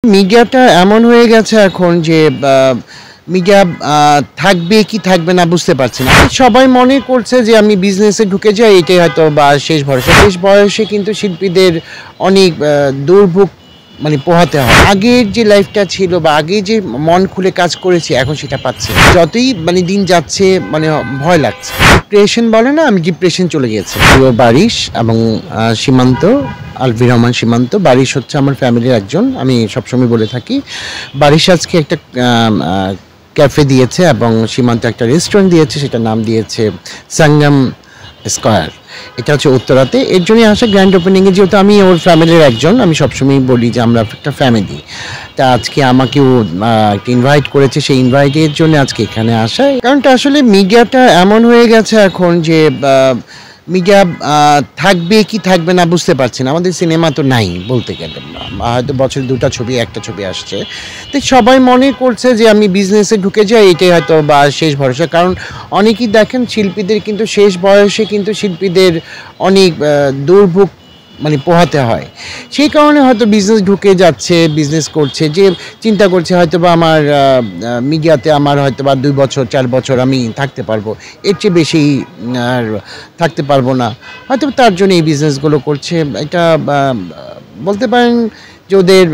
মিডিয়াটা এমন হয়ে গেছে এখন যে মিডিয়া থাকবে কি থাকবে না বুঝতে পারছি না। সবাই মনে করছে যে আমি বিজনেসে ঢুকে যাই, এটাই হয়তো বা শেষ ভরসা। শেষ বয়সে কিন্তু শিল্পীদের অনেক দুর্ভোগ পোহাতে হয়। আগের যে লাইফটা ছিল বা আগে যে মন খুলে কাজ করেছি এখন সেটা পাচ্ছি না। যতই দিন যাচ্ছে ভয় লাগছে। ডিপ্রেশন বলে না, আমি ডিপ্রেশন চলে গেছি। প্রিয় বারিশ এবং সীমান্ত, আলভির রহমান সীমান্ত। বারিশ হচ্ছে আমার ফ্যামিলির একজন, আমি সবসময় বলে থাকি। বারিশ আজকে একটা ক্যাফে দিয়েছে এবং সীমান্ত একটা রেস্টুরেন্ট দিয়েছে, সেটার নাম দিয়েছে সঙ্গম স্কয়ার। এটা হচ্ছে উত্তরাতে। এর জন্যই আসা গ্র্যান্ড ওপেনিংয়ে, যেহেতু আমি ওর ফ্যামিলির একজন, আমি সবসময় বলি যে আমরা একটা ফ্যামিলি। তা আজকে আমাকেও একটা ইনভাইট করেছে, সেই ইনভাইটের জন্য আজকে এখানে আসা। কারণটা আসলে মিডিয়াটা এমন হয়ে গেছে এখন যে মিডিয়া থাকবে কি থাকবে না বুঝতে পারছি না। আমাদের সিনেমা তো নাই বলতে গেলে, হয়তো বছরে দুটা ছবি একটা ছবি আসছে। তো সবাই মনে করছে যে আমি বিজনেসে ঢুকে যাই, এটাই হয়তো বা শেষ ভরসা। কারণ অনেকেই দেখেন শিল্পীদের কিন্তু শেষ বয়সে কিন্তু শিল্পীদের অনেক দুর্ভোগ পোহাতে হয়। সেই কারণে হয়তো বিজনেস ঢুকে যাচ্ছে, বিজনেস করছে, যে চিন্তা করছে হয়তো বা আমার মিডিয়াতে আমার হয়তো বা 2 বছর 4 বছর আমি থাকতে পারবো, এর চেয়ে বেশি আর থাকতে পারবো না। হয়তো তার জন্য এই বিজনেসগুলো করছে। এটা বলতে পারেন যে ওদের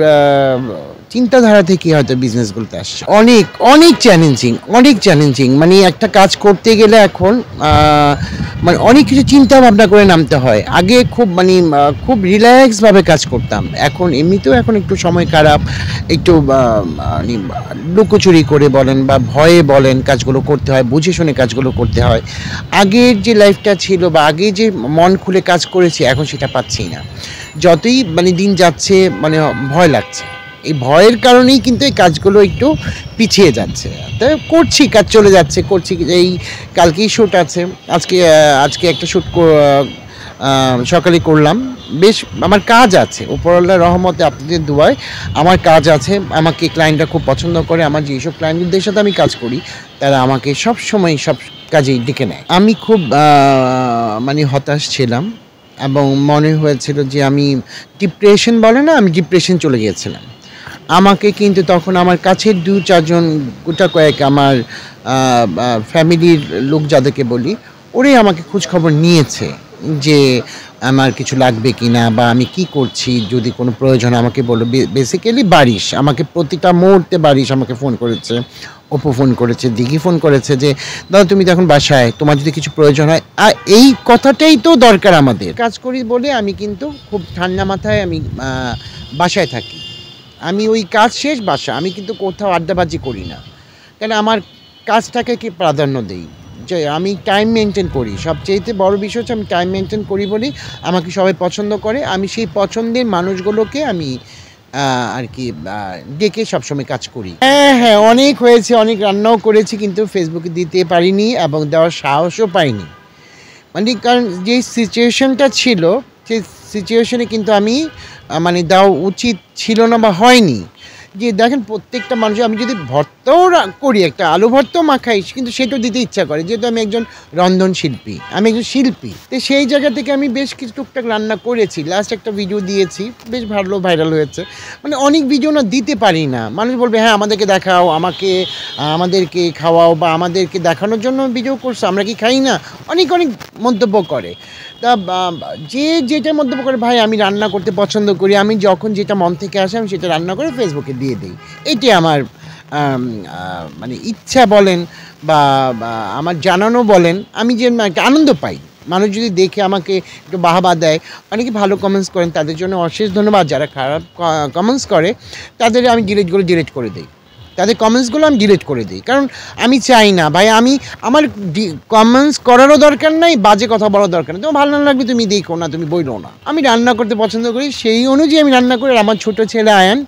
চিন্তাধারা থেকে হয়তো বিজনেসগুলোতে আসছে। অনেক অনেক চ্যালেঞ্জিং। একটা কাজ করতে গেলে এখন অনেক কিছু চিন্তা ভাবনা করে নামতে হয়। আগে খুব রিল্যাক্সভাবে কাজ করতাম। এখন এমনিতেও এখন একটু সময় খারাপ, একটু লুকোচুরি করে বলেন বা ভয়ে বলেন কাজগুলো করতে হয়, বুঝে শুনে কাজগুলো করতে হয়। আগের যে লাইফটা ছিল বা আগে যে মন খুলে কাজ করেছি এখন সেটা পাচ্ছি না। যতই দিন যাচ্ছে ভয় লাগছে। এই ভয়ের কারণেই কিন্তু এই কাজগুলো একটু পিছিয়ে যাচ্ছে। তো করছি, কাজ চলে যাচ্ছে, করছি। এই কালকেই শ্যুট আছে, আজকে একটা শ্যুট সকালে করলাম। বেশ আমার কাজ আছে, উপরওয়ালার রহমতে, আপনাদের দোয়ায় আমার কাজ আছে। আমাকে ক্লায়েন্টরা খুব পছন্দ করে। আমার যেসব ক্লায়েন্টদের সাথে আমি কাজ করি তারা আমাকে সব সময় সব কাজেই ডেকে নেয়। আমি খুব হতাশ ছিলাম এবং মনে হয়েছিল যে আমি ডিপ্রেশন বলে না, আমি ডিপ্রেশন চলে গিয়েছিলাম। আমাকে কিন্তু তখন আমার কাছের 2-4 জন, গোটা কয়েক আমার ফ্যামিলির লোক যাদেরকে বলি, ওরাই আমাকে খোঁজখবর নিয়েছে যে আমার কিছু লাগবে কি না বা আমি কি করছি, যদি কোনো প্রয়োজন আমাকে বলো। বেসিক্যালি বারিশ আমাকে প্রতিটা মুহূর্তে বারিশ আমাকে ফোন করেছে, অপু ফোন করেছে, দিঘি ফোন করেছে যে দাদা তুমি তো এখন বাসায়, তোমার যদি কিছু প্রয়োজন হয়। আর এই কথাটাই তো দরকার আমাদের। কাজ করি বলে আমি কিন্তু খুব ঠান্ডা মাথায় আমি বাসায় থাকি। আমি ওই কাজ শেষ বাসা, আমি কিন্তু কোথাও আড্ডাবাজি করি না। কেন আমার কাজটাকে কি প্রাধান্য দিই, যে আমি টাইম মেনটেন করি। সবচেয়ে বড় বিষয় হচ্ছে আমি টাইম মেনটেন করি বলেই আমাকে সবাই পছন্দ করে। আমি সেই পছন্দের মানুষগুলোকে আমি আর কি ডেকে সবসময় কাজ করি। হ্যাঁ, অনেক হয়েছে, অনেক রান্নাও করেছি, কিন্তু ফেসবুকে দিতে পারিনি এবং দেওয়ার সাহসও পাইনি। কারণ যে সিচুয়েশনটা ছিল, সেই সিচুয়েশনে কিন্তু আমি দেওয়া উচিত ছিল না বা হয়নি। যে দেখেন প্রত্যেকটা মানুষ, আমি যদি ভর্তাও করি, একটা আলু ভর্তাও মাখাই, কিন্তু সেটাও দিতে ইচ্ছা করে, যেহেতু আমি একজন রন্ধন শিল্পী, আমি একজন শিল্পী। তো সেই জায়গা থেকে আমি বেশ কিছু টুকটাক রান্না করেছি। লাস্ট একটা ভিডিও দিয়েছি, বেশ ভালো ভাইরাল হয়েছে। অনেক ভিডিও না দিতে পারি না। মানুষ বলবে হ্যাঁ আমাদেরকে দেখাও, আমাদেরকে খাওয়াও, বা আমাদেরকে দেখানোর জন্য ভিডিও করছো, আমরা কি খাই না, অনেক মন্তব্য করে। তা যেটা মন্তব্য করে, ভাই আমি রান্না করতে পছন্দ করি, আমি যখন যেটা মন থেকে আসে আমি সেটা রান্না করে ফেসবুকে দিয়ে দিই। এটি আমার ইচ্ছা বলেন বা আমার জানানো বলেন, আমি যে একটা আনন্দ পাই। মানুষ যদি দেখে আমাকে একটু বাহবা দেয়, অনেকে ভালো কমেন্টস করেন, তাদের জন্য অশেষ ধন্যবাদ। যারা খারাপ কমেন্টস করে তাদের আমি ডিলিট করে দিই, তাদের কমেন্টসগুলো আমি ডিলিট করে দিই। কারণ আমি চাই না ভাই, আমার কমেন্টস করারও দরকার নাই, বাজে কথা বলার দরকার নেই। তোমার ভালো না লাগবে তুমি দেখো না, তুমি বইলো না। আমি রান্না করতে পছন্দ করি, সেই অনুযায়ী আমি রান্না করি। আমার ছোটো ছেলে আয়ান,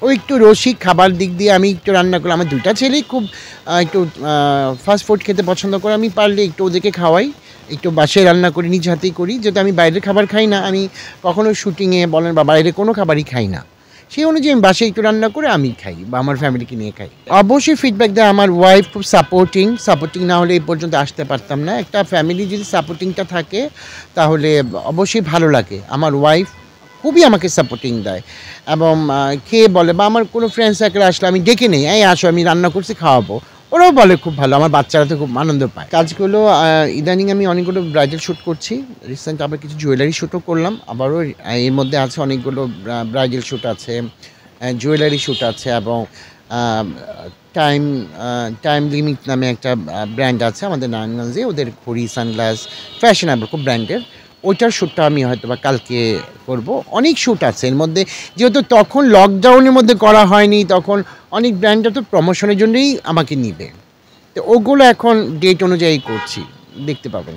ও একটু রসিক, খাবার দিক দিয়ে আমি একটু রান্না করি। আমার 2টা ছেলেই খুব একটু ফাস্ট ফুড খেতে পছন্দ করে। আমি পারলে একটু ওদেরকে খাওয়াই, একটু বাসায় রান্না করি, নিজ হাতেই করি, যেহেতু আমি বাইরের খাবার খাই না। আমি কখনো শুটিংয়ে বলেন বা বাইরে কোনো খাবারই খাই না। সেই অনুযায়ী আমি বাসায় একটু রান্না করে আমি খাই বা আমার ফ্যামিলিকে নিয়ে খাই। অবশ্যই ফিডব্যাক দেয়। আমার ওয়াইফ খুব সাপোর্টিং না হলে এই পর্যন্ত আসতে পারতাম না। একটা ফ্যামিলি যদি সাপোর্টিংটা থাকে তাহলে অবশ্যই ভালো লাগে। আমার ওয়াইফ খুবই আমাকে সাপোর্টিং দেয় এবং খেয়ে বলে বা আমার কোনো ফ্রেন্ড সার্কেল আসলে আমি ডেকে নেই, এই আসো আমি রান্না করছি খাওয়াবো। ওরাও বলে খুব ভালো, আমার বাচ্চারা তো খুব আনন্দ পায়। কাজগুলো ইদানিং আমি অনেকগুলো ব্রাইডাল শ্যুট করছি। রিসেন্ট আবার কিছু জুয়েলারি শ্যুটও করলাম। আবারও এর মধ্যে আছে অনেকগুলো ব্রাইডাল শ্যুট আছে, জুয়েলারি শ্যুট আছে এবং আ টাইম টাইম লিমিট নামে একটা ব্র্যান্ড আছে আমাদের নারায়ণগঞ্জে। ওদের ঘড়ি, সানগ্লাস ফ্যাশনেবল খুব ব্র্যান্ডের। ওইটার শ্যুটটা আমি হয়তোবা কালকে করব। অনেক শ্যুট আছে এর মধ্যে, যেহেতু তখন লকডাউনের মধ্যে করা হয়নি, তখন অনেক ব্র্যান্ডরা তো প্রমোশনের জন্যই আমাকে নিবে। তো ওগুলো এখন ডেট অনুযায়ী করছি, দেখতে পাবেন।